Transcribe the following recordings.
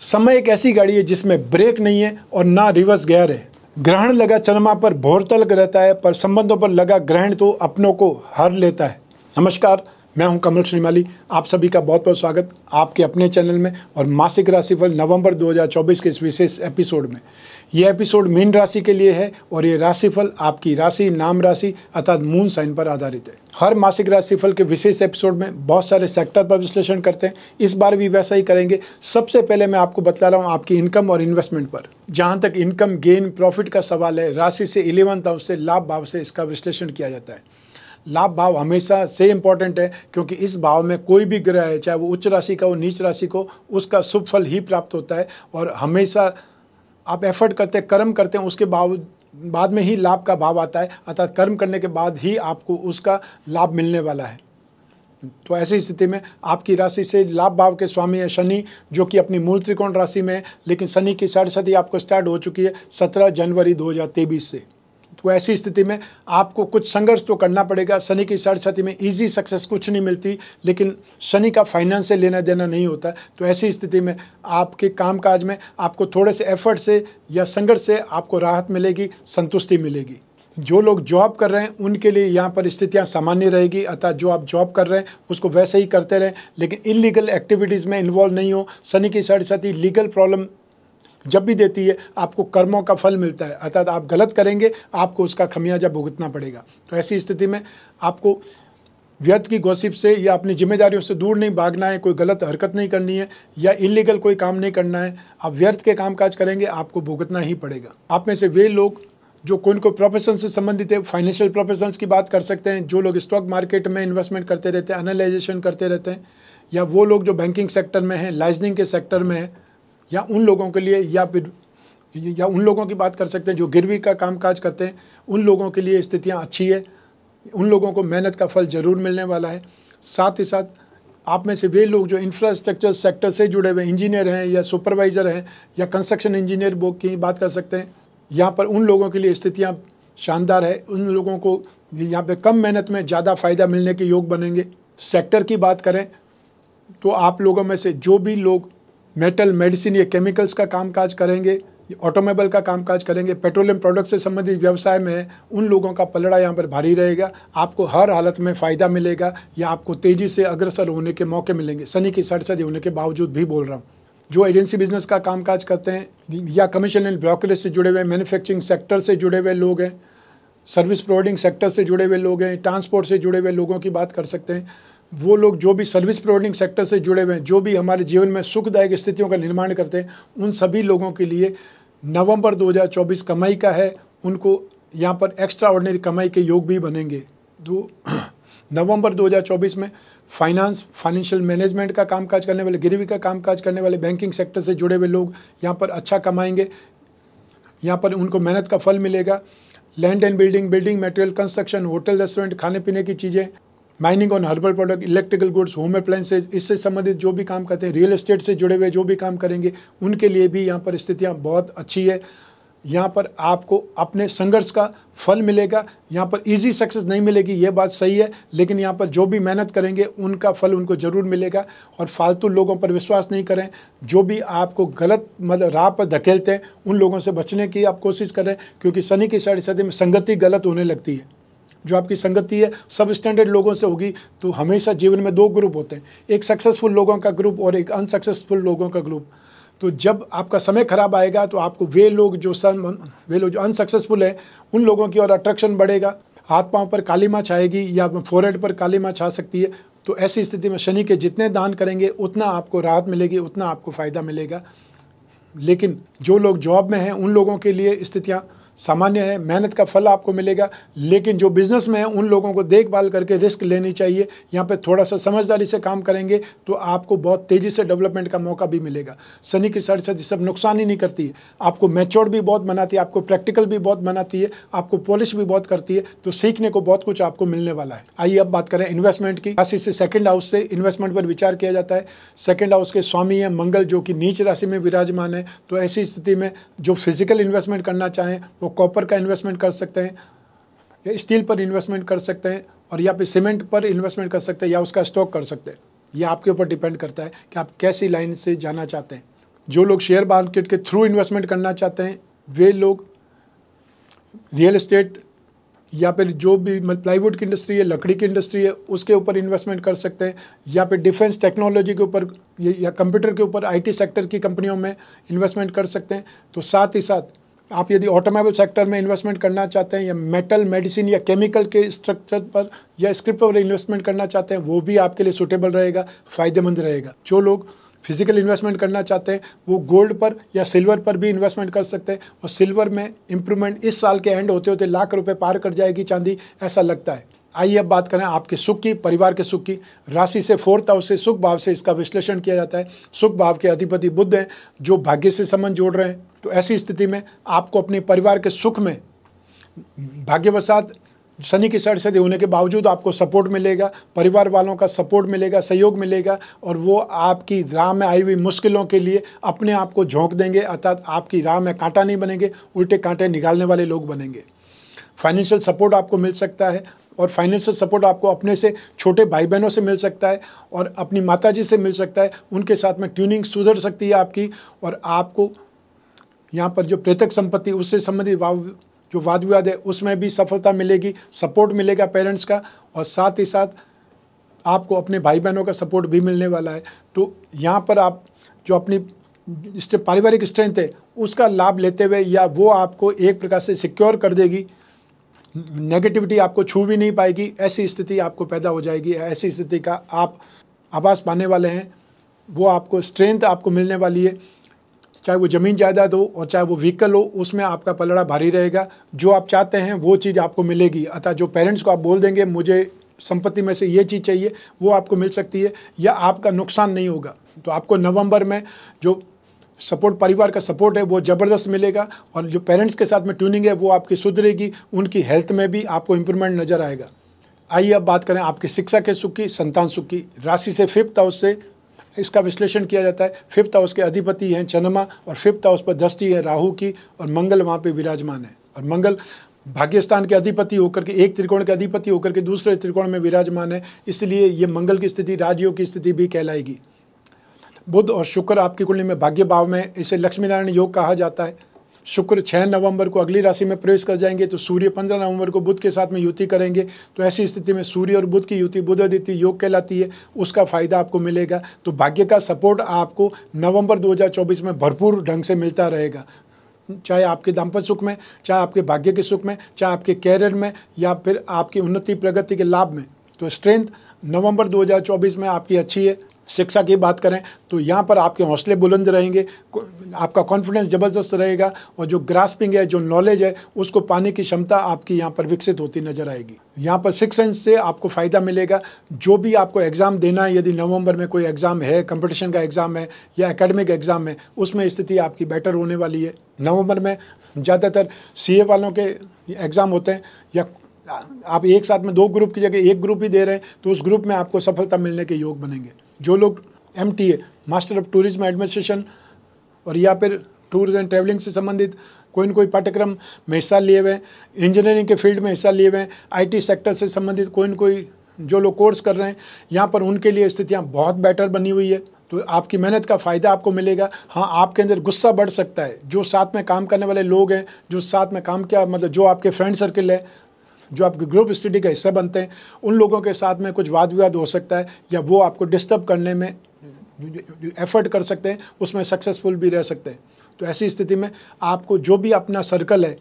समय एक ऐसी गाड़ी है जिसमें ब्रेक नहीं है और ना रिवर्स गियर है। ग्रहण लगा चंद्रमा पर भोर तलक रहता है, पर संबंधों पर लगा ग्रहण तो अपनों को हर लेता है। नमस्कार, मैं हूं कमल श्रीमाली। आप सभी का बहुत बहुत स्वागत आपके अपने चैनल में और मासिक राशिफल नवंबर 2024 के इस विशेष एपिसोड में। यह एपिसोड मीन राशि के लिए है और ये राशिफल आपकी राशि, नाम राशि अर्थात मून साइन पर आधारित है। हर मासिक राशिफल के विशेष एपिसोड में बहुत सारे सेक्टर पर विश्लेषण करते हैं, इस बार भी वैसा ही करेंगे। सबसे पहले मैं आपको बतला रहा हूँ आपकी इनकम और इन्वेस्टमेंट पर। जहाँ तक इनकम, गेन, प्रॉफिट का सवाल है, राशि से 11th हाउस से, लाभ भाव से इसका विश्लेषण किया जाता है। लाभ भाव हमेशा से इम्पॉर्टेंट है क्योंकि इस भाव में कोई भी ग्रह है, चाहे वो उच्च राशि का हो, नीच राशि को, उसका शुभ फल ही प्राप्त होता है। और हमेशा आप एफर्ट करते हैं, कर्म करते हैं, उसके बाद में ही लाभ का भाव आता है, अर्थात कर्म करने के बाद ही आपको उसका लाभ मिलने वाला है। तो ऐसी स्थिति में आपकी राशि से लाभ भाव के स्वामी है शनि, जो कि अपनी मूल त्रिकोण राशि में है, लेकिन शनि की साढ़े आपको स्टार्ट हो चुकी है 17 जनवरी 2023 से। तो ऐसी स्थिति में आपको कुछ संघर्ष तो करना पड़ेगा। शनि की साढ़े में इजी सक्सेस कुछ नहीं मिलती, लेकिन शनि का फाइनेंस से लेना देना नहीं होता। तो ऐसी स्थिति में आपके कामकाज में आपको थोड़े से एफर्ट से या संघर्ष से आपको राहत मिलेगी, संतुष्टि मिलेगी। जो लोग जॉब कर रहे हैं उनके लिए यहाँ पर स्थितियाँ सामान्य रहेगी, अर्थात जो आप जॉब कर रहे हैं उसको वैसे ही करते रहें, लेकिन इलीगल एक्टिविटीज़ में इन्वॉल्व नहीं हो। शनि की साढ़े लीगल प्रॉब्लम जब भी देती है, आपको कर्मों का फल मिलता है, अर्थात आप गलत करेंगे आपको उसका खमियाजा भुगतना पड़ेगा। तो ऐसी स्थिति में आपको व्यर्थ की गॉसिप से या अपनी जिम्मेदारियों से दूर नहीं भागना है, कोई गलत हरकत नहीं करनी है या इलीगल कोई काम नहीं करना है। आप व्यर्थ के कामकाज करेंगे आपको भुगतना ही पड़ेगा। आप में से वे लोग जो कोई प्रोफेशन से संबंधित है, फाइनेंशियल प्रोफेशंस की बात कर सकते हैं, जो लोग स्टॉक मार्केट में इन्वेस्टमेंट करते रहते हैं, एनालाइजेशन करते रहते हैं, या वो लोग जो बैंकिंग सेक्टर में हैं, लाइसेंसिंग के सेक्टर में है, या उन लोगों के लिए, या उन लोगों की बात कर सकते हैं जो गिरवी का कामकाज करते हैं, उन लोगों के लिए स्थितियां अच्छी है। उन लोगों को मेहनत का फल ज़रूर मिलने वाला है। साथ ही साथ आप में से वे लोग जो इंफ्रास्ट्रक्चर सेक्टर से जुड़े हुए इंजीनियर हैं या सुपरवाइज़र हैं या कंस्ट्रक्शन इंजीनियर की बात कर सकते हैं, यहाँ पर उन लोगों के लिए स्थितियाँ शानदार है। उन लोगों को यहाँ पर कम मेहनत में ज़्यादा फ़ायदा मिलने के योग बनेंगे। सेक्टर की बात करें तो आप लोगों में से जो भी लोग मेटल, मेडिसिन या केमिकल्स का कामकाज करेंगे, ऑटोमोबाइल का कामकाज करेंगे, पेट्रोलियम प्रोडक्ट से संबंधित व्यवसाय में है, उन लोगों का पलड़ा यहाँ पर भारी रहेगा। आपको हर हालत में फ़ायदा मिलेगा या आपको तेज़ी से अग्रसर होने के मौके मिलेंगे। शनि की साढ़े होने के बावजूद भी बोल रहा हूँ। जो एजेंसी बिजनेस का कामकाज करते हैं या कमीशन एंड ब्रोकरेज से जुड़े हुए, मैन्युफैक्चरिंग सेक्टर से जुड़े हुए लोग हैं, सर्विस प्रोवाइडिंग सेक्टर से जुड़े हुए लोग हैं, ट्रांसपोर्ट से जुड़े हुए लोगों की बात कर सकते हैं। वो लोग जो भी सर्विस प्रोवाइडिंग सेक्टर से जुड़े हुए हैं, जो भी हमारे जीवन में सुखदायक स्थितियों का निर्माण करते हैं, उन सभी लोगों के लिए नवंबर 2024 कमाई का है। उनको यहाँ पर एक्स्ट्रा ऑर्डिनरी कमाई के योग भी बनेंगे। तो नवंबर 2024 में फाइनेंशियल मैनेजमेंट का कामकाज करने वाले, गिरवी का कामकाज करने वाले, बैंकिंग सेक्टर से जुड़े हुए लोग यहाँ पर अच्छा कमाएंगे। यहाँ पर उनको मेहनत का फल मिलेगा। Land and building, building material, construction, hotel, restaurant, खाने पीने की चीज़ें, mining on herbal product, electrical goods, home appliances, इससे संबंधित जो भी काम करते हैं, रियल एस्टेट से जुड़े हुए जो भी काम करेंगे, उनके लिए भी यहाँ पर स्थितियाँ बहुत अच्छी है। यहाँ पर आपको अपने संघर्ष का फल मिलेगा। यहाँ पर इजी सक्सेस नहीं मिलेगी, ये बात सही है, लेकिन यहाँ पर जो भी मेहनत करेंगे उनका फल उनको ज़रूर मिलेगा। और फालतू लोगों पर विश्वास नहीं करें, जो भी आपको गलत मतलब राह पर धकेलते हैं उन लोगों से बचने की आप कोशिश करें, क्योंकि शनि की साढ़े में संगति गलत होने लगती है। जो आपकी संगति है सब स्टैंडर्ड लोगों से होगी। तो हमेशा जीवन में दो ग्रुप होते हैं, एक सक्सेसफुल लोगों का ग्रुप और एक अनसक्सेसफुल लोगों का ग्रुप। तो जब आपका समय खराब आएगा तो आपको वे लोग जो अनसक्सेसफुल हैं उन लोगों की ओर अट्रैक्शन बढ़ेगा। हाथ पांव पर काली माँ छाएगी या फोरहेड पर काली माँ छा सकती है। तो ऐसी स्थिति में शनि के जितने दान करेंगे उतना आपको राहत मिलेगी, उतना आपको फ़ायदा मिलेगा। लेकिन जो लोग जॉब में हैं उन लोगों के लिए स्थितियाँ सामान्य है, मेहनत का फल आपको मिलेगा। लेकिन जो बिजनेस में है उन लोगों को देखभाल करके रिस्क लेनी चाहिए। यहाँ पे थोड़ा सा समझदारी से काम करेंगे तो आपको बहुत तेज़ी से डेवलपमेंट का मौका भी मिलेगा। शनि की साढ़े सब नुकसान ही नहीं करती है, आपको मैच्योर्ड भी बहुत बनाती है, आपको प्रैक्टिकल भी बहुत बनाती है, आपको पॉलिश भी बहुत करती है। तो सीखने को बहुत कुछ आपको मिलने वाला है। आइए अब बात करें इन्वेस्टमेंट की। राशि से सेकंड हाउस से इन्वेस्टमेंट पर विचार किया जाता है। सेकंड हाउस के स्वामी है मंगल, जो कि नीच राशि में विराजमान है। तो ऐसी स्थिति में जो फिजिकल इन्वेस्टमेंट करना चाहें वो कॉपर का इन्वेस्टमेंट कर सकते हैं, या स्टील पर इन्वेस्टमेंट कर सकते हैं, और या फिर सीमेंट पर इन्वेस्टमेंट कर सकते हैं, या उसका स्टॉक कर सकते हैं। ये आपके ऊपर डिपेंड करता है कि आप कैसी लाइन से जाना चाहते हैं। जो लोग शेयर मार्केट के थ्रू इन्वेस्टमेंट करना चाहते हैं वे लोग रियल एस्टेट या फिर जो भी प्लाईवुड की इंडस्ट्री है, लकड़ी की इंडस्ट्री है, उसके ऊपर इन्वेस्टमेंट कर सकते हैं, या फिर डिफेंस टेक्नोलॉजी के ऊपर या कंप्यूटर के ऊपर आईटी सेक्टर की कंपनियों में इन्वेस्टमेंट कर सकते हैं। तो साथ ही साथ आप यदि ऑटोमोबाइल सेक्टर में इन्वेस्टमेंट करना चाहते हैं या मेटल, मेडिसिन या केमिकल के स्ट्रक्चर पर या स्क्रिप्ट पर इन्वेस्टमेंट करना चाहते हैं, वो भी आपके लिए सूटेबल रहेगा, फ़ायदेमंद रहेगा। जो लोग फिजिकल इन्वेस्टमेंट करना चाहते हैं वो गोल्ड पर या सिल्वर पर भी इन्वेस्टमेंट कर सकते हैं, और सिल्वर में इम्प्रूवमेंट इस साल के एंड होते होते लाख रुपए पार कर जाएगी चांदी, ऐसा लगता है। आइए अब बात करें आपके सुख की, परिवार के सुख की। राशि से 4th हाउस से सुख भाव से इसका विश्लेषण किया जाता है। सुख भाव के अधिपति बुध हैं जो भाग्य से संबंध जोड़ रहे हैं। तो ऐसी स्थिति में आपको अपने परिवार के सुख में भाग्यवशात शनि की सरसदी होने के बावजूद आपको सपोर्ट मिलेगा, परिवार वालों का सपोर्ट मिलेगा, सहयोग मिलेगा, और वो आपकी राह में आई हुई मुश्किलों के लिए अपने आप को झोंक देंगे, अर्थात आपकी राह में कांटा नहीं बनेंगे, उल्टे कांटे निकालने वाले लोग बनेंगे। फाइनेंशियल सपोर्ट आपको मिल सकता है, और फाइनेंशियल सपोर्ट आपको अपने से छोटे भाई बहनों से मिल सकता है और अपनी माताजी से मिल सकता है। उनके साथ में ट्यूनिंग सुधर सकती है आपकी, और आपको यहाँ पर जो प्रेतक संपत्ति उससे संबंधित जो वाद विवाद है उसमें भी सफलता मिलेगी, सपोर्ट मिलेगा पेरेंट्स का, और साथ ही साथ आपको अपने भाई बहनों का सपोर्ट भी मिलने वाला है। तो यहाँ पर आप जो अपनी पारिवारिक स्ट्रेंथ है उसका लाभ लेते हुए, या वो आपको एक प्रकार से सिक्योर कर देगी, नेगेटिविटी आपको छू भी नहीं पाएगी, ऐसी स्थिति आपको पैदा हो जाएगी। ऐसी स्थिति का आप आभास पाने वाले हैं, वो आपको स्ट्रेंथ आपको मिलने वाली है। चाहे वो ज़मीन जायदाद हो और चाहे वो व्हीकल हो, उसमें आपका पलड़ा भारी रहेगा। जो आप चाहते हैं वो चीज़ आपको मिलेगी। अतः जो पेरेंट्स को आप बोल देंगे मुझे संपत्ति में से ये चीज़ चाहिए, वो आपको मिल सकती है, या आपका नुकसान नहीं होगा। तो आपको नवंबर में जो सपोर्ट, परिवार का सपोर्ट है वो ज़बरदस्त मिलेगा, और जो पेरेंट्स के साथ में ट्यूनिंग है वो आपकी सुधरेगी, उनकी हेल्थ में भी आपको इम्प्रूवमेंट नज़र आएगा। आइए अब बात करें आपकी शिक्षा के सुख की, संतान सुख की। राशि से 5th हाउस से इसका विश्लेषण किया जाता है। 5th हाउस के अधिपति हैं चंद्रमा, और 5th हाउस पर दृष्टि है राहु की, और मंगल वहाँ पे विराजमान है। और मंगल भाग्यस्थान के अधिपति होकर के, एक त्रिकोण के अधिपति होकर के दूसरे त्रिकोण में विराजमान है, इसलिए ये मंगल की स्थिति राजयोग की स्थिति भी कहलाएगी। बुध और शुक्र आपकी कुंडली में भाग्य भाव में, इसे लक्ष्मी नारायण योग कहा जाता है। शुक्र 6 नवंबर को अगली राशि में प्रवेश कर जाएंगे, तो सूर्य 15 नवंबर को बुध के साथ में युति करेंगे। तो ऐसी स्थिति में सूर्य और बुध की युति बुध आदित्य योग कहलाती है, उसका फायदा आपको मिलेगा। तो भाग्य का सपोर्ट आपको नवंबर 2024 में भरपूर ढंग से मिलता रहेगा, चाहे आपके दाम्पत्य सुख में, चाहे आपके भाग्य के सुख में, चाहे आपके कैरियर में, या फिर आपकी उन्नति प्रगति के लाभ में। तो स्ट्रेंथ नवंबर 2024 में आपकी अच्छी है। शिक्षा की बात करें तो यहाँ पर आपके हौसले बुलंद रहेंगे, आपका कॉन्फिडेंस ज़बरदस्त रहेगा, और जो ग्रास्पिंग है, जो नॉलेज है, उसको पाने की क्षमता आपकी यहाँ पर विकसित होती नजर आएगी। यहाँ पर 6th सेंस से आपको फ़ायदा मिलेगा। जो भी आपको एग्ज़ाम देना है, यदि नवंबर में कोई एग्ज़ाम है, कंपटीशन का एग्ज़ाम है या एकेडमिक एग्ज़ाम है, उसमें स्थिति आपकी बेटर होने वाली है। नवंबर में ज़्यादातर CA वालों के एग्ज़ाम होते हैं, या आप एक साथ में 2 ग्रुप की जगह 1 ग्रुप ही दे रहे हैं, तो उस ग्रुप में आपको सफलता मिलने के योग बनेंगे। जो लोग MTA master of tourism administration और या फिर टूर्स एंड ट्रैवलिंग से संबंधित कोई न कोई पाठ्यक्रम में हिस्सा लिए हुए हैं, इंजीनियरिंग के फील्ड में हिस्सा लिए हुए हैं, IT सेक्टर से संबंधित कोई न कोई जो लोग कोर्स कर रहे हैं, यहाँ पर उनके लिए स्थितियाँ बहुत बेटर बनी हुई है। तो आपकी मेहनत का फ़ायदा आपको मिलेगा। हाँ, आपके अंदर गुस्सा बढ़ सकता है। जो साथ में काम करने वाले लोग हैं, जो साथ में काम किया, मतलब जो आपके फ्रेंड सर्किल है, जो आपके ग्रुप स्टडी का हिस्सा बनते हैं, उन लोगों के साथ में कुछ वाद विवाद हो सकता है, या वो आपको डिस्टर्ब करने में एफर्ट कर सकते हैं, उसमें सक्सेसफुल भी रह सकते हैं। तो ऐसी स्थिति में आपको जो भी अपना सर्कल है,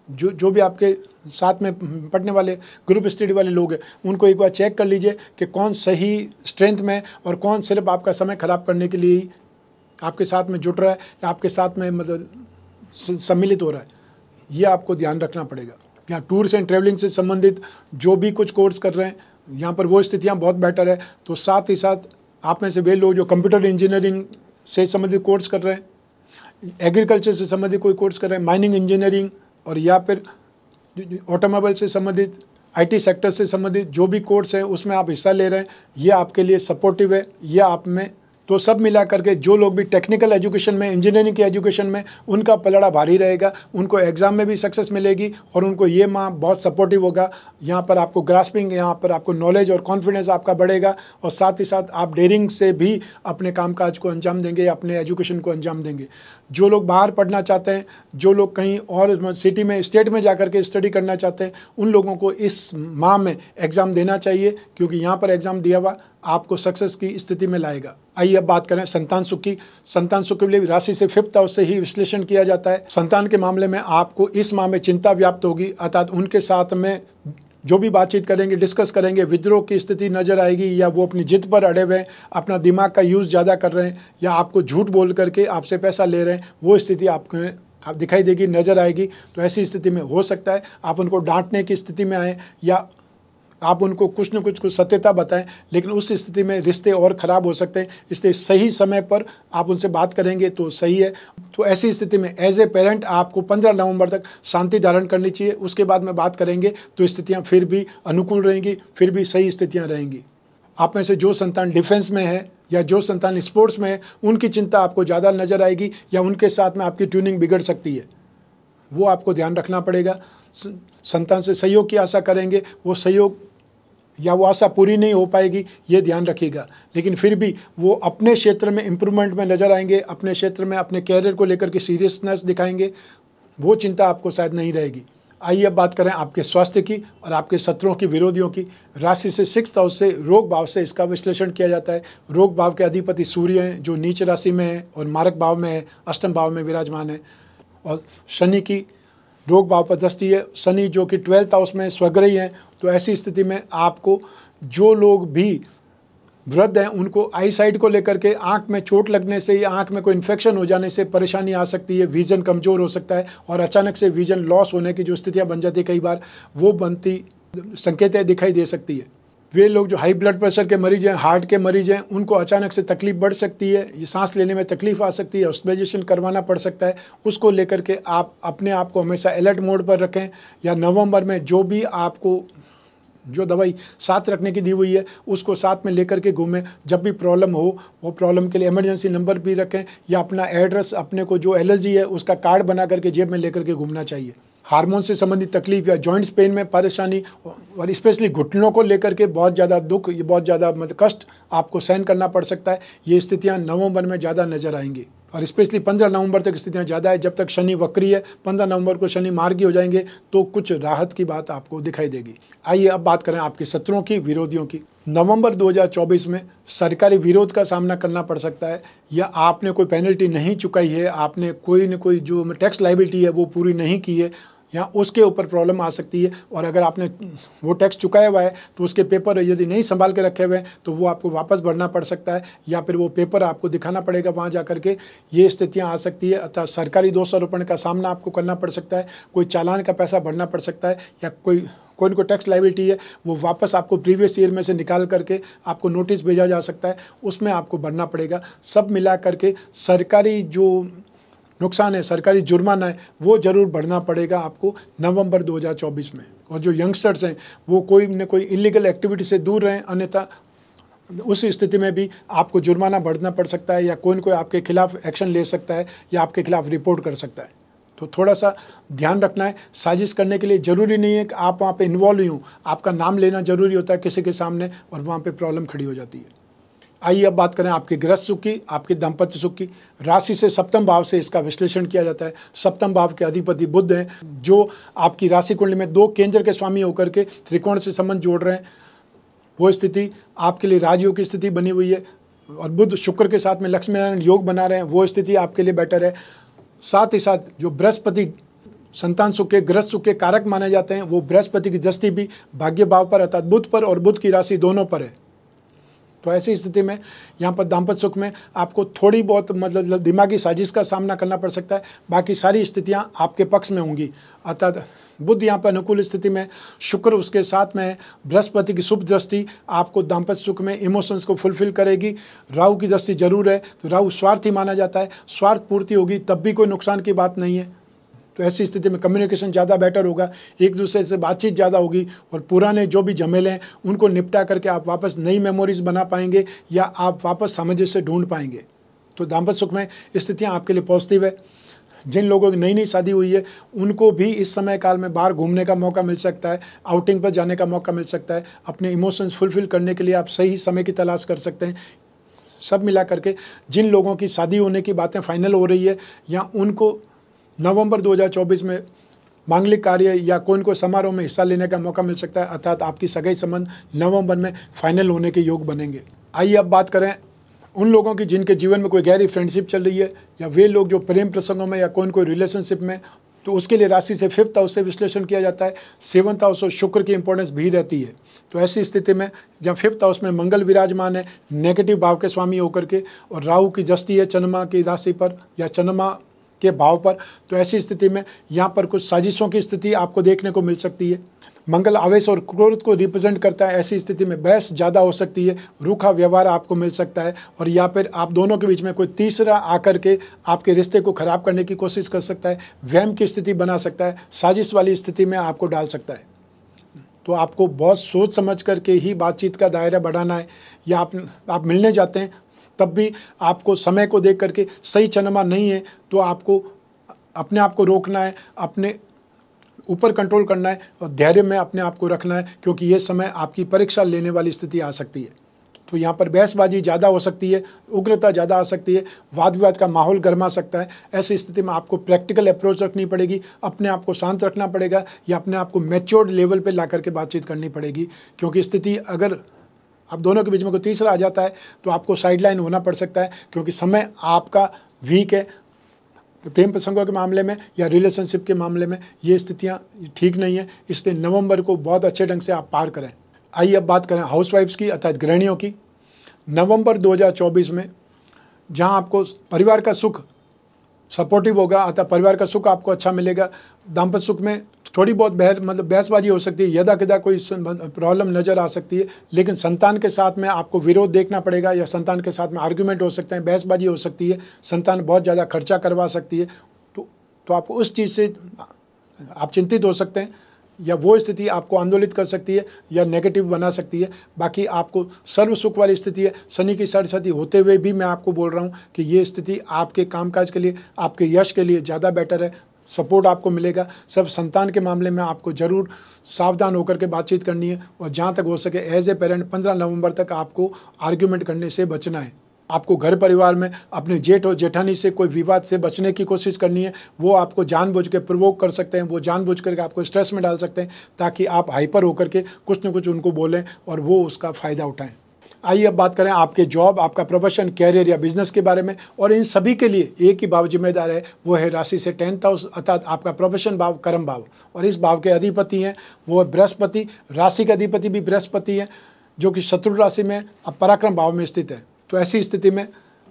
जो भी आपके साथ में पढ़ने वाले ग्रुप स्टडी वाले लोग हैं, उनको एक बार चेक कर लीजिए कि कौन सही स्ट्रेंथ में और कौन सिर्फ आपका समय ख़राब करने के लिए ही आपके साथ में जुट रहा है या आपके साथ में मतलब सम्मिलित हो रहा है। ये आपको ध्यान रखना पड़ेगा। यहाँ टूर्स एंड ट्रैवलिंग से संबंधित जो भी कुछ कोर्स कर रहे हैं, यहाँ पर वो स्थितियाँ बहुत बेटर है। तो साथ ही साथ आप में से वे लोग जो कंप्यूटर इंजीनियरिंग से संबंधित कोर्स कर रहे हैं, एग्रीकल्चर से संबंधित कोई कोर्स कर रहे हैं, माइनिंग इंजीनियरिंग, और या फिर ऑटोमोबाइल से संबंधित, IT सेक्टर से संबंधित जो भी कोर्स है उसमें आप हिस्सा ले रहे हैं, ये आपके लिए सपोर्टिव है, ये आप में तो सब मिला करके जो लोग भी टेक्निकल एजुकेशन में, इंजीनियरिंग की एजुकेशन में, उनका पलड़ा भारी रहेगा, उनको एग्ज़ाम में भी सक्सेस मिलेगी और उनको ये माह बहुत सपोर्टिव होगा। यहाँ पर आपको ग्रास्पिंग, यहाँ पर आपको नॉलेज और कॉन्फिडेंस आपका बढ़ेगा और साथ ही साथ आप डेयरिंग से भी अपने कामकाज को अंजाम देंगे, अपने एजुकेशन को अंजाम देंगे। जो लोग बाहर पढ़ना चाहते हैं, जो लोग कहीं और सिटी में, स्टेट में जाकर के स्टडी करना चाहते हैं, उन लोगों को इस माह में एग्ज़ाम देना चाहिए, क्योंकि यहाँ पर एग्ज़ाम दिया हुआ आपको सक्सेस की स्थिति में लाएगा। आइए अब बात करें संतान सुख की। संतान सुख के लिए राशि से 5th हाउस से ही विश्लेषण किया जाता है। संतान के मामले में आपको इस माह में चिंता व्याप्त होगी, अर्थात उनके साथ में जो भी बातचीत करेंगे, डिस्कस करेंगे, विद्रोह की स्थिति नज़र आएगी, या वो अपनी जिद पर अड़े हुए हैं, अपना दिमाग का यूज़ ज़्यादा कर रहे हैं, या आपको झूठ बोल करके आपसे पैसा ले रहे हैं, वो स्थिति आपको दिखाई देगी, नज़र आएगी। तो ऐसी स्थिति में हो सकता है आप उनको डांटने की स्थिति में आएँ या आप उनको कुछ न कुछ सत्यता बताएं, लेकिन उस स्थिति में रिश्ते और ख़राब हो सकते हैं। इसलिए सही समय पर आप उनसे बात करेंगे तो सही है। तो ऐसी स्थिति में एज ए पेरेंट आपको 15 नवंबर तक शांति धारण करनी चाहिए। उसके बाद में बात करेंगे तो स्थितियां फिर भी अनुकूल रहेंगी, फिर भी सही स्थितियां रहेंगी। आप में से जो संतान डिफेंस में है या जो संतान स्पोर्ट्स में है, उनकी चिंता आपको ज़्यादा नज़र आएगी, या उनके साथ में आपकी ट्यूनिंग बिगड़ सकती है, वो आपको ध्यान रखना पड़ेगा। संतान से सहयोग की आशा करेंगे, वो सहयोग या वो आशा पूरी नहीं हो पाएगी, ये ध्यान रखिएगा। लेकिन फिर भी वो अपने क्षेत्र में इम्प्रूवमेंट में नज़र आएंगे, अपने क्षेत्र में अपने कैरियर को लेकर के सीरियसनेस दिखाएंगे, वो चिंता आपको शायद नहीं रहेगी। आइए अब बात करें आपके स्वास्थ्य की और आपके शत्रुओं की, विरोधियों की। राशि से 6th हाउस से, रोग भाव से इसका विश्लेषण किया जाता है। रोग भाव के अधिपति सूर्य हैं, जो नीच राशि में है और मारक भाव में है, अष्टम भाव में विराजमान है। और शनि की रोग भाव पर दृष्टि है, शनि जो कि 12th हाउस में स्वग्रही हैं। तो ऐसी स्थिति में आपको, जो लोग भी वृद्ध हैं, उनको आई साइट को लेकर के आंख में चोट लगने से या आंख में कोई इन्फेक्शन हो जाने से परेशानी आ सकती है, विज़न कमज़ोर हो सकता है और अचानक से विज़न लॉस होने की जो स्थितियां बन जाती है, कई बार वो बनती संकेतें दिखाई दे सकती है। वे लोग जो हाई ब्लड प्रेशर के मरीज हैं, हार्ट के मरीज हैं, उनको अचानक से तकलीफ बढ़ सकती है, ये सांस लेने में तकलीफ आ सकती है, हॉस्पिटलाइजेशन करवाना पड़ सकता है। उसको लेकर के आप अपने आप को हमेशा अलर्ट मोड पर रखें, या नवंबर में जो भी आपको जो दवाई साथ रखने की दी हुई है उसको साथ में लेकर के घूमें। जब भी प्रॉब्लम हो, वो प्रॉब्लम के लिए इमरजेंसी नंबर भी रखें, या अपना एड्रेस, अपने को जो एलर्जी है उसका कार्ड बना करके जेब में लेकर के घूमना चाहिए। हार्मोन से संबंधित तकलीफ या जॉइंट्स पेन में परेशानी और स्पेशली घुटनों को लेकर के बहुत ज़्यादा दुख, ये बहुत ज़्यादा कष्ट आपको सहन करना पड़ सकता है। ये स्थितियाँ नवंबर में ज़्यादा नज़र आएंगी और स्पेशली 15 नवंबर तक स्थितियाँ ज़्यादा है। जब तक शनि वक्री है, 15 नवंबर को शनि मार्गी हो जाएंगे तो कुछ राहत की बात आपको दिखाई देगी। आइए अब बात करें आपके शत्रुओं की, विरोधियों की। नवंबर 2024 में सरकारी विरोध का सामना करना पड़ सकता है, या आपने कोई पेनल्टी नहीं चुकाई है, आपने कोई न कोई जो टैक्स लायबिलिटी है वो पूरी नहीं की है, या उसके ऊपर प्रॉब्लम आ सकती है। और अगर आपने वो टैक्स चुकाया हुआ है तो उसके पेपर यदि नहीं संभाल के रखे हुए हैं तो वो आपको वापस भरना पड़ सकता है, या फिर वो पेपर आपको दिखाना पड़ेगा वहाँ जा कर के। ये स्थितियाँ आ सकती है, अतः सरकारी दोषारोपण का सामना आपको करना पड़ सकता है। कोई चालान का पैसा भरना पड़ सकता है, या कोई टैक्स लायबिलिटी है वो वापस आपको प्रीवियस ईयर में से निकाल करके आपको नोटिस भेजा जा सकता है, उसमें आपको भरना पड़ेगा। सब मिला करके सरकारी जो नुकसान है, सरकारी जुर्माना है, वो ज़रूर भरना पड़ेगा आपको नवंबर 2024 में। और जो यंगस्टर्स हैं वो कोई न कोई इलीगल एक्टिविटी से दूर रहें, अन्यथा उस स्थिति में भी आपको जुर्माना भरना पड़ सकता है, या कोई न कोई आपके खिलाफ एक्शन ले सकता है या आपके खिलाफ रिपोर्ट कर सकता है। तो थोड़ा सा ध्यान रखना है। साजिश करने के लिए ज़रूरी नहीं है कि आप वहाँ पे इन्वॉल्व ही हों, आपका नाम लेना ज़रूरी होता है किसी के सामने, और वहाँ पे प्रॉब्लम खड़ी हो जाती है। आइए अब बात करें आपके गृहस्थ सुख की, आपके दाम्पत्य सुख की। राशि से 7वें भाव से इसका विश्लेषण किया जाता है। 7वें भाव के अधिपति बुध हैं, जो आपकी राशि कुंडली में 2 केंद्र के स्वामी होकर के त्रिकोण से संबंध जोड़ रहे हैं। वो स्थिति आपके लिए राजयोग की स्थिति बनी हुई है, और बुध शुक्र के साथ में लक्ष्मी नारायण योग बना रहे हैं, वो स्थिति आपके लिए बेटर है। साथ ही साथ जो बृहस्पति संतान सुख के, गृहस्थ सुख के कारक माने जाते हैं, वो बृहस्पति की दृष्टि भी भाग्य भाव पर अर्थात बुध पर और बुध की राशि दोनों पर है। तो ऐसी स्थिति में यहाँ पर दाम्पत्य सुख में आपको थोड़ी बहुत दिमागी साजिश का सामना करना पड़ सकता है। बाकी सारी स्थितियाँ आपके पक्ष में होंगी, अर्थात बुध यहाँ पर अनुकूल स्थिति में, शुक्र उसके साथ में, बृहस्पति की शुभ दृष्टि आपको दाम्पत्य सुख में इमोशंस को फुलफिल करेगी। राहु की दृष्टि जरूर है, तो राहु स्वार्थी माना जाता है, स्वार्थ पूर्ति होगी तब भी कोई नुकसान की बात नहीं है। तो ऐसी स्थिति में कम्युनिकेशन ज़्यादा बेटर होगा, एक दूसरे से बातचीत ज़्यादा होगी और पुराने जो भी झमेले हैं उनको निपटा करके आप वापस नई मेमोरीज बना पाएंगे या आप वापस सामंजस्य ढूंढ पाएंगे। तो दाम्पत्य सुख में स्थितियाँ आपके लिए पॉजिटिव है। जिन लोगों की नई नई शादी हुई है उनको भी इस समय काल में बाहर घूमने का मौका मिल सकता है, आउटिंग पर जाने का मौका मिल सकता है, अपने इमोशंस फुलफिल करने के लिए आप सही समय की तलाश कर सकते हैं। सब मिला करके जिन लोगों की शादी होने की बातें फाइनल हो रही है या उनको नवंबर 2024 में मांगलिक कार्य या कोई समारोह में हिस्सा लेने का मौका मिल सकता है, अर्थात आपकी सगाई संबंध नवंबर में फाइनल होने के योग बनेंगे। आइए अब बात करें उन लोगों की जिनके जीवन में कोई गहरी फ्रेंडशिप चल रही है या वे लोग जो प्रेम प्रसंगों में या कोई रिलेशनशिप में, तो उसके लिए राशि से 5th हाउस से विश्लेषण किया जाता है। 7th हाउस और शुक्र की इंपॉर्टेंस भी रहती है। तो ऐसी स्थिति में जब 5th हाउस में मंगल विराजमान है नेगेटिव भाव के स्वामी होकर के और राहु की दृष्टि है चंद्रमा की राशि पर या चंद्रमा के भाव पर, तो ऐसी स्थिति में यहाँ पर कुछ साजिशों की स्थिति आपको देखने को मिल सकती है। मंगल आवेश और क्रोध को रिप्रेजेंट करता है। ऐसी स्थिति में बहस ज़्यादा हो सकती है, रूखा व्यवहार आपको मिल सकता है और या फिर आप दोनों के बीच में कोई तीसरा आकर के आपके रिश्ते को खराब करने की कोशिश कर सकता है, वहम की स्थिति बना सकता है, साजिश वाली स्थिति में आपको डाल सकता है। तो आपको बहुत सोच समझ करके ही बातचीत का दायरा बढ़ाना है। या आप मिलने जाते हैं तब भी आपको समय को देख करके, सही चंद्रमा नहीं है तो आपको अपने आप को रोकना है, अपने ऊपर कंट्रोल करना है और धैर्य में अपने आप को रखना है, क्योंकि ये समय आपकी परीक्षा लेने वाली स्थिति आ सकती है। तो यहाँ पर बहसबाजी ज़्यादा हो सकती है, उग्रता ज़्यादा आ सकती है, वाद विवाद का माहौल गर्मा सकता है। ऐसी स्थिति में आपको प्रैक्टिकल अप्रोच रखनी पड़ेगी, अपने आप को शांत रखना पड़ेगा या अपने आप को मैच्योर्ड लेवल पे ला करके बातचीत करनी पड़ेगी, क्योंकि स्थिति अगर आप दोनों के बीच में कोई तीसरा आ जाता है तो आपको साइडलाइन होना पड़ सकता है, क्योंकि समय आपका वीक है। प्रेम प्रसंगों के मामले में या रिलेशनशिप के मामले में ये स्थितियाँ ठीक नहीं है, इसलिए नवंबर को बहुत अच्छे ढंग से आप पार करें। आइए अब बात करें हाउसवाइफ्स की अर्थात गृहिणियों की। नवंबर 2024 में जहां आपको परिवार का सुख सपोर्टिव होगा, अर्थात परिवार का सुख आपको अच्छा मिलेगा। दाम्पत्य सुख में थोड़ी बहुत बहसबाजी हो सकती है, यदा कदा कोई प्रॉब्लम नज़र आ सकती है, लेकिन संतान के साथ में आपको विरोध देखना पड़ेगा या संतान के साथ में आर्ग्यूमेंट हो सकते हैं, बहसबाजी हो सकती है, संतान बहुत ज़्यादा खर्चा करवा सकती है। तो आपको उस चीज़ से आप चिंतित हो सकते हैं या वो स्थिति आपको आंदोलित कर सकती है या नेगेटिव बना सकती है। बाकी आपको सर्व सुख वाली स्थिति है। शनि की सरस्वती होते हुए भी मैं आपको बोल रहा हूँ कि ये स्थिति आपके कामकाज के लिए, आपके यश के लिए ज़्यादा बेटर है, सपोर्ट आपको मिलेगा। सब संतान के मामले में आपको ज़रूर सावधान होकर के बातचीत करनी है और जहाँ तक हो सके एज ए पेरेंट 15 नवंबर तक आपको आर्ग्यूमेंट करने से बचना है। आपको घर परिवार में अपने जेठ और जेठानी से कोई विवाद से बचने की कोशिश करनी है। वो आपको जानबूझ के प्रोवोक कर सकते हैं, वो जानबूझ करके आपको स्ट्रेस में डाल सकते हैं ताकि आप हाइपर होकर के कुछ न कुछ उनको बोलें और वो उसका फ़ायदा उठाएं। आइए अब बात करें आपके जॉब, आपका प्रोफेशन, कैरियर या बिजनेस के बारे में। और इन सभी के लिए एक ही भाव जिम्मेदार है, वो है राशि से 10th हाउस अर्थात आपका प्रोफेशन भाव, कर्म भाव। और इस भाव के अधिपति हैं वो बृहस्पति। राशि का अधिपति भी बृहस्पति है जो कि शत्रु राशि में अब पराक्रम भाव में स्थित है। तो ऐसी स्थिति में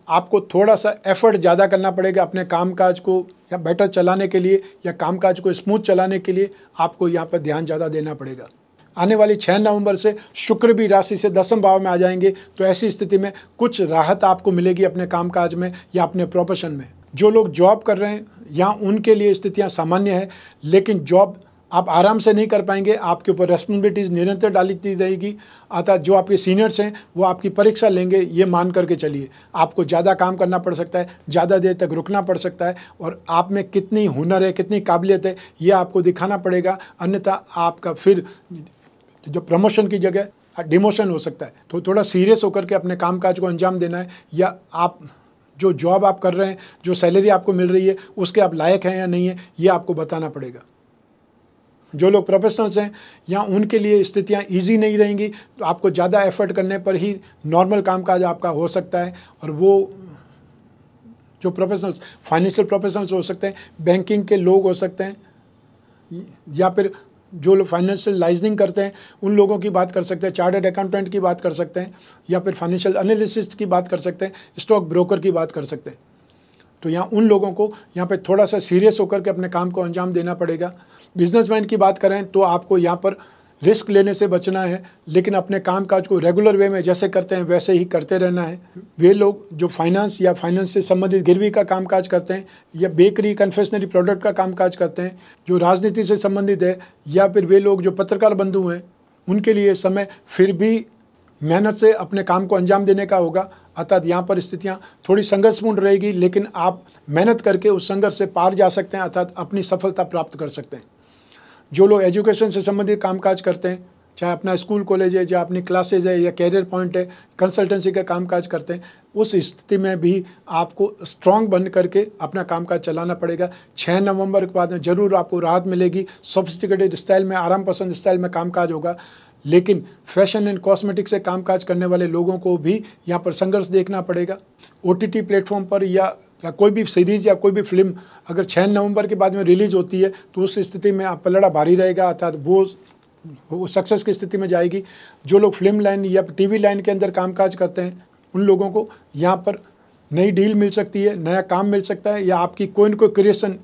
आपको थोड़ा सा एफर्ट ज़्यादा करना पड़ेगा अपने कामकाज को या बेटर चलाने के लिए या कामकाज को स्मूथ चलाने के लिए आपको यहाँ पर ध्यान ज़्यादा देना पड़ेगा। आने वाली 6 नवंबर से शुक्र भी राशि से 10वें भाव में आ जाएंगे। तो ऐसी स्थिति में कुछ राहत आपको मिलेगी अपने कामकाज में या अपने प्रोफेशन में। जो लोग जॉब कर रहे हैं यहाँ उनके लिए स्थितियाँ सामान्य है, लेकिन जॉब आप आराम से नहीं कर पाएंगे, आपके ऊपर रेस्पॉन्सिबिलिटीज़ निरंतर डाली रहेगी। अतः जो आपके सीनियर्स हैं वो आपकी परीक्षा लेंगे, ये मान करके चलिए। आपको ज़्यादा काम करना पड़ सकता है, ज़्यादा देर तक रुकना पड़ सकता है और आप में कितनी हुनर है, कितनी काबिलियत है, ये आपको दिखाना पड़ेगा। अन्यथा आपका फिर जो प्रमोशन की जगह डिमोशन हो सकता है। तो थोड़ा सीरियस होकर के अपने कामकाज को अंजाम देना है, या आप जो जॉब आप कर रहे हैं, जो सैलरी आपको मिल रही है, उसके आप लायक हैं या नहीं है, ये आपको बताना पड़ेगा। जो लोग प्रोफेशनल्स हैं यहाँ उनके लिए स्थितियाँ इजी नहीं रहेंगी, तो आपको ज़्यादा एफर्ट करने पर ही नॉर्मल कामकाज आपका हो सकता है। और वो जो प्रोफेशनल्स, फाइनेंशियल प्रोफेशनल्स हो सकते हैं, बैंकिंग के लोग हो सकते हैं, या फिर जो लोग फाइनेंशियल लाइजनिंग करते हैं उन लोगों की बात कर सकते हैं, चार्टर्ड अकाउंटेंट की बात कर सकते हैं, या फिर फाइनेंशियल एनालिसिस्ट की बात कर सकते हैं, स्टॉक ब्रोकर की बात कर सकते हैं। तो यहाँ उन लोगों को यहाँ पे थोड़ा सा सीरियस होकर के अपने काम को अंजाम देना पड़ेगा। बिजनेसमैन की बात करें तो आपको यहाँ पर रिस्क लेने से बचना है, लेकिन अपने कामकाज को रेगुलर वे में जैसे करते हैं वैसे ही करते रहना है। वे लोग जो फाइनेंस या फाइनेंस से संबंधित गिरवी का कामकाज करते हैं या बेकरी कन्फेक्शनरी प्रोडक्ट का कामकाज करते हैं, जो राजनीति से संबंधित है, या फिर वे लोग जो पत्रकार बंधु हैं, उनके लिए समय फिर भी मेहनत से अपने काम को अंजाम देने का होगा। अर्थात यहाँ पर स्थितियाँ थोड़ी संघर्षपूर्ण रहेगी, लेकिन आप मेहनत करके उस संघर्ष से पार जा सकते हैं, अर्थात अपनी सफलता प्राप्त कर सकते हैं। जो लोग एजुकेशन से संबंधित कामकाज करते हैं, चाहे अपना स्कूल कॉलेज है, चाहे अपनी क्लासेज है या कैरियर पॉइंट है, कंसल्टेंसी का कामकाज करते हैं, उस स्थिति में भी आपको स्ट्रांग बन करके अपना कामकाज चलाना पड़ेगा। 6 नवंबर के बाद में जरूर आपको राहत मिलेगी। सोफिस्टिकेटेड स्टाइल में, आराम पसंद स्टाइल में कामकाज होगा, लेकिन फैशन एंड कॉस्मेटिक से कामकाज करने वाले लोगों को भी यहाँ पर संघर्ष देखना पड़ेगा। OTT प्लेटफॉर्म पर या कोई भी सीरीज़ या कोई भी फिल्म अगर 6 नवंबर के बाद में रिलीज़ होती है तो उस स्थिति में आप पलड़ा भारी रहेगा, अर्थात वो सक्सेस की स्थिति में जाएगी। जो लोग फिल्म लाइन या TV लाइन के अंदर कामकाज करते हैं, उन लोगों को यहाँ पर नई डील मिल सकती है, नया काम मिल सकता है, या आपकी कोई न कोई क्रिएशन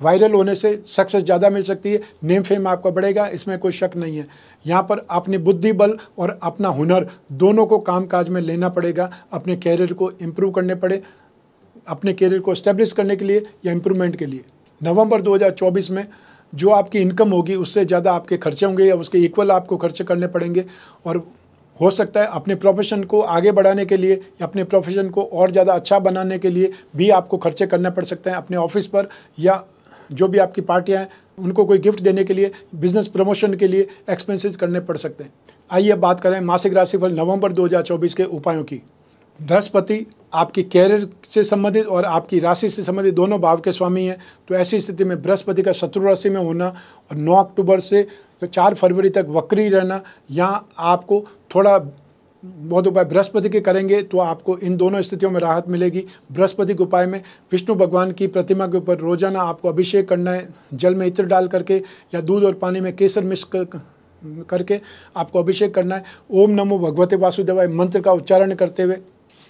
वायरल होने से सक्सेस ज़्यादा मिल सकती है, नेम फेम आपका बढ़ेगा, इसमें कोई शक नहीं है। यहाँ पर अपनी बुद्धि बल और अपना हुनर दोनों को कामकाज में लेना पड़ेगा, अपने कैरियर को इम्प्रूव करने पड़े, अपने कैरियर को एस्टेब्लिश करने के लिए या इम्प्रूवमेंट के लिए। नवंबर 2024 में जो आपकी इनकम होगी उससे ज़्यादा आपके खर्चे होंगे या उसके इक्वल आपको खर्चे करने पड़ेंगे, और हो सकता है अपने प्रोफेशन को आगे बढ़ाने के लिए या अपने प्रोफेशन को और ज़्यादा अच्छा बनाने के लिए भी आपको खर्चे करने पड़ सकते हैं। अपने ऑफिस पर या जो भी आपकी पार्टियां हैं उनको कोई गिफ्ट देने के लिए, बिजनेस प्रमोशन के लिए एक्सपेंसेस करने पड़ सकते हैं। आइए अब बात करें मासिक राशिफल नवंबर 2024 के उपायों की। बृहस्पति आपकी कैरियर से संबंधित और आपकी राशि से संबंधित दोनों भाव के स्वामी हैं, तो ऐसी स्थिति में बृहस्पति का शत्रु राशि में होना और 9 अक्टूबर से 4 फरवरी तक वक्री रहना, यहाँ आपको थोड़ा बहुत उपाय बृहस्पति के करेंगे तो आपको इन दोनों स्थितियों में राहत मिलेगी। बृहस्पति के उपाय में विष्णु भगवान की प्रतिमा के ऊपर रोजाना आपको अभिषेक करना है, जल में इत्र डाल करके या दूध और पानी में केसर मिक्स करके आपको अभिषेक करना है। ओम नमो भगवते वासुदेवाय मंत्र का उच्चारण करते हुए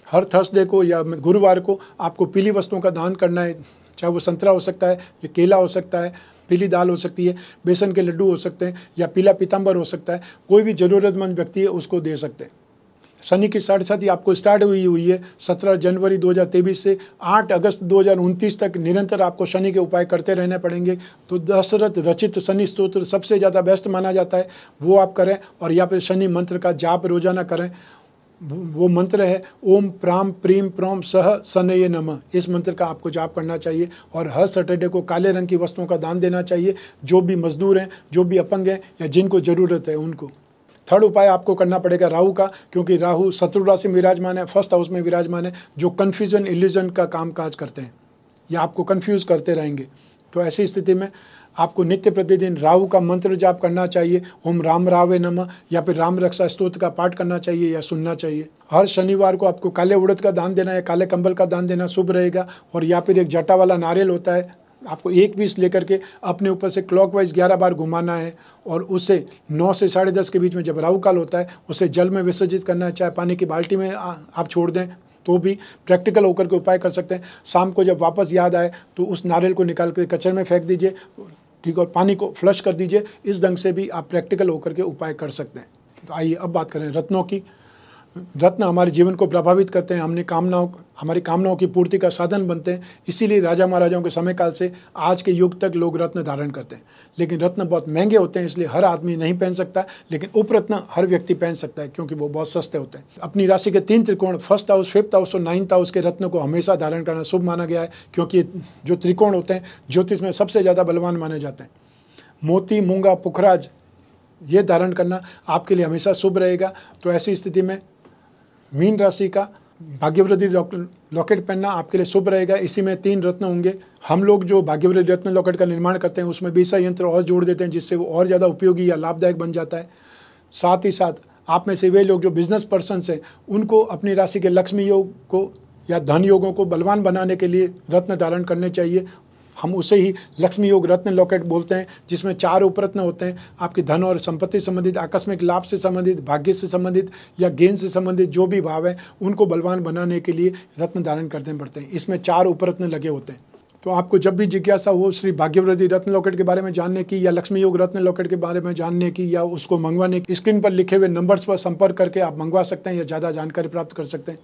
हर थर्सडे को या गुरुवार को आपको पीली वस्तुओं का दान करना है, चाहे वो संतरा हो सकता है या केला हो सकता है, पीली दाल हो सकती है, बेसन के लड्डू हो सकते हैं या पीला पीताम्बर हो सकता है। कोई भी ज़रूरतमंद व्यक्ति है उसको दे सकते हैं। शनि की 7.5 आपको स्टार्ट हुई है 17 जनवरी 2023 से 8 अगस्त 2029 तक निरंतर आपको शनि के उपाय करते रहने पड़ेंगे। तो दशरथ रचित शनि स्तोत्र सबसे ज़्यादा बेस्ट माना जाता है, वो आप करें, और या फिर शनि मंत्र का जाप रोजाना करें। वो मंत्र है ओम प्राम प्रीम प्रोम सह शनये नमः। इस मंत्र का आपको जाप करना चाहिए और हर सैटरडे को काले रंग की वस्तुओं का दान देना चाहिए। जो भी मजदूर हैं, जो भी अपंग हैं या जिनको ज़रूरत है उनको। थर्ड उपाय आपको करना पड़ेगा राहु का, क्योंकि राहु शत्रु राशि में विराजमान है, फर्स्ट हाउस में विराजमान है, जो कन्फ्यूजन इल्यूजन का काम काज करते हैं या आपको कन्फ्यूज़ करते रहेंगे। तो ऐसी स्थिति में आपको नित्य प्रतिदिन राहु का मंत्र जाप करना चाहिए, ओम राम रावे नमः, या फिर राम रक्षा स्तोत्र का पाठ करना चाहिए या सुनना चाहिए। हर शनिवार को आपको काले उड़द का दान देना है, काले कंबल का दान देना शुभ रहेगा। और या फिर एक जटा वाला नारियल होता है, आपको एक पीस लेकर के अपने ऊपर से क्लॉकवाइज 11 बार घुमाना है और उसे 9 से 10:30 के बीच में जब राहु काल होता है उसे जल में विसर्जित करना है, चाहे पानी की बाल्टी में आप छोड़ दें तो भी प्रैक्टिकल होकर के उपाय कर सकते हैं। शाम को जब वापस याद आए तो उस नारियल को निकाल कर कचरे में फेंक दीजिए, ठीक, और पानी को फ्लश कर दीजिए। इस ढंग से भी आप प्रैक्टिकल होकर के उपाय कर सकते हैं। तो आइए अब बात करें रत्नों की। रत्न हमारे जीवन को प्रभावित करते हैं, हमारी कामनाओं की पूर्ति का साधन बनते हैं। इसीलिए राजा महाराजाओं के समय काल से आज के युग तक लोग रत्न धारण करते हैं। लेकिन रत्न बहुत महंगे होते हैं, इसलिए हर आदमी नहीं पहन सकता, लेकिन उपरत्न हर व्यक्ति पहन सकता है क्योंकि वो बहुत सस्ते होते हैं। अपनी राशि के 3 त्रिकोण, फर्स्ट हाउस, फिफ्थ हाउस और 9th हाउस के रत्न को हमेशा धारण करना शुभ माना गया है, क्योंकि जो त्रिकोण होते हैं ज्योतिष में सबसे ज़्यादा बलवान माने जाते हैं। मोती, मूंगा, पुखराज ये धारण करना आपके लिए हमेशा शुभ रहेगा। तो ऐसी स्थिति में मीन राशि का भाग्यवृद्धि लॉकेट पहनना आपके लिए शुभ रहेगा। इसी में 3 रत्न होंगे। हम लोग जो भाग्यवृद्धि रत्न लॉकेट का निर्माण करते हैं उसमें बीसा यंत्र और जोड़ देते हैं, जिससे वो और ज़्यादा उपयोगी या लाभदायक बन जाता है। साथ ही साथ आप में से वे लोग जो बिजनेस पर्सन हैं उनको अपनी राशि के लक्ष्मी योग को या धन योगों को बलवान बनाने के लिए रत्न धारण करने चाहिए। हम उसे ही लक्ष्मी योग रत्न लॉकेट बोलते हैं, जिसमें 4 उपरत्न होते हैं। आपके धन और संपत्ति संबंधित, आकस्मिक लाभ से संबंधित, भाग्य से संबंधित या गेन से संबंधित जो भी भाव है उनको बलवान बनाने के लिए रत्न धारण करने पड़ते हैं। इसमें 4 उपरत्न लगे होते हैं। तो आपको जब भी जिज्ञासा हो श्री भाग्यवृद्धि रत्न लॉकेट के बारे में जानने की, या लक्ष्मी योग रत्न लॉकेट के बारे में जानने की, या उसको मंगवाने की, स्क्रीन पर लिखे हुए नंबर्स पर संपर्क करके आप मंगवा सकते हैं या ज़्यादा जानकारी प्राप्त कर सकते हैं।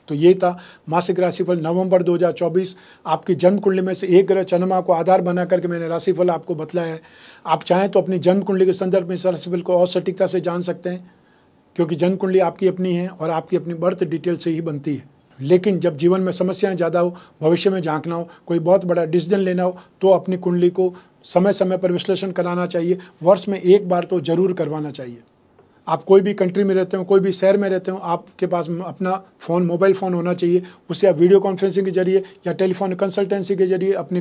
तो ये था मासिक राशिफल नवंबर 2024। आपकी जन्म कुंडली में से एक ग्रह चंद्रमा को आधार बना करके मैंने राशिफल आपको बतलाया है। आप चाहें तो अपनी जन्म कुंडली के संदर्भ में इस राशिफल को और सटीकता से जान सकते हैं, क्योंकि जन्म कुंडली आपकी अपनी है और आपकी अपनी बर्थ डिटेल से ही बनती है। लेकिन जब जीवन में समस्याएं ज़्यादा हो, भविष्य में झांकना हो, कोई बहुत बड़ा डिसीजन लेना हो, तो अपनी कुंडली को समय समय पर विश्लेषण कराना चाहिए। वर्ष में एक बार तो जरूर करवाना चाहिए। आप कोई भी कंट्री में रहते हो, कोई भी शहर में रहते हो, आपके पास अपना फ़ोन, मोबाइल फ़ोन होना चाहिए। उससे आप वीडियो कॉन्फ्रेंसिंग के जरिए या टेलीफोन कंसल्टेंसी के जरिए अपनी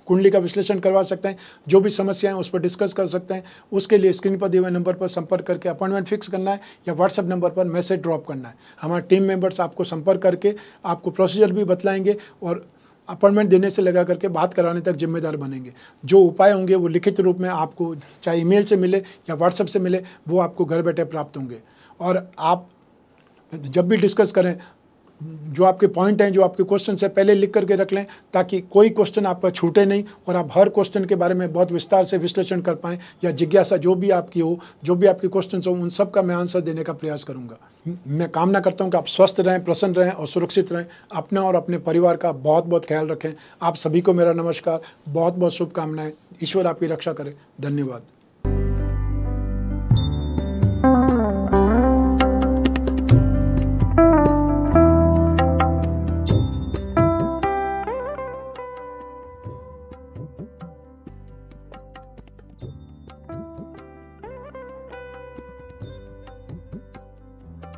कुंडली का विश्लेषण करवा सकते हैं। जो भी समस्याएं उस पर डिस्कस कर सकते हैं। उसके लिए स्क्रीन पर दिए हुए नंबर पर संपर्क करके अपॉइंटमेंट फिक्स करना है या व्हाट्सएप नंबर पर मैसेज ड्रॉप करना है। हमारे टीम मेंबर्स आपको संपर्क करके आपको प्रोसीजर भी बतलाएंगे और अपॉइंटमेंट देने से लगा करके बात कराने तक जिम्मेदार बनेंगे। जो उपाय होंगे वो लिखित रूप में आपको चाहे ईमेल से मिले या व्हाट्सएप से मिले, वो आपको घर बैठे प्राप्त होंगे। और आप जब भी डिस्कस करें, जो आपके पॉइंट हैं, जो आपके क्वेश्चन है, पहले लिख करके रख लें, ताकि कोई क्वेश्चन आपका छूटे नहीं और आप हर क्वेश्चन के बारे में बहुत विस्तार से विश्लेषण कर पाएँ, या जिज्ञासा जो भी आपकी हो, जो भी आपके क्वेश्चन हो, उन सब का मैं आंसर देने का प्रयास करूंगा। मैं कामना करता हूं कि आप स्वस्थ रहें, प्रसन्न रहें और सुरक्षित रहें। अपना और अपने परिवार का बहुत बहुत ख्याल रखें। आप सभी को मेरा नमस्कार, बहुत बहुत शुभकामनाएं। ईश्वर आपकी रक्षा करे। धन्यवाद।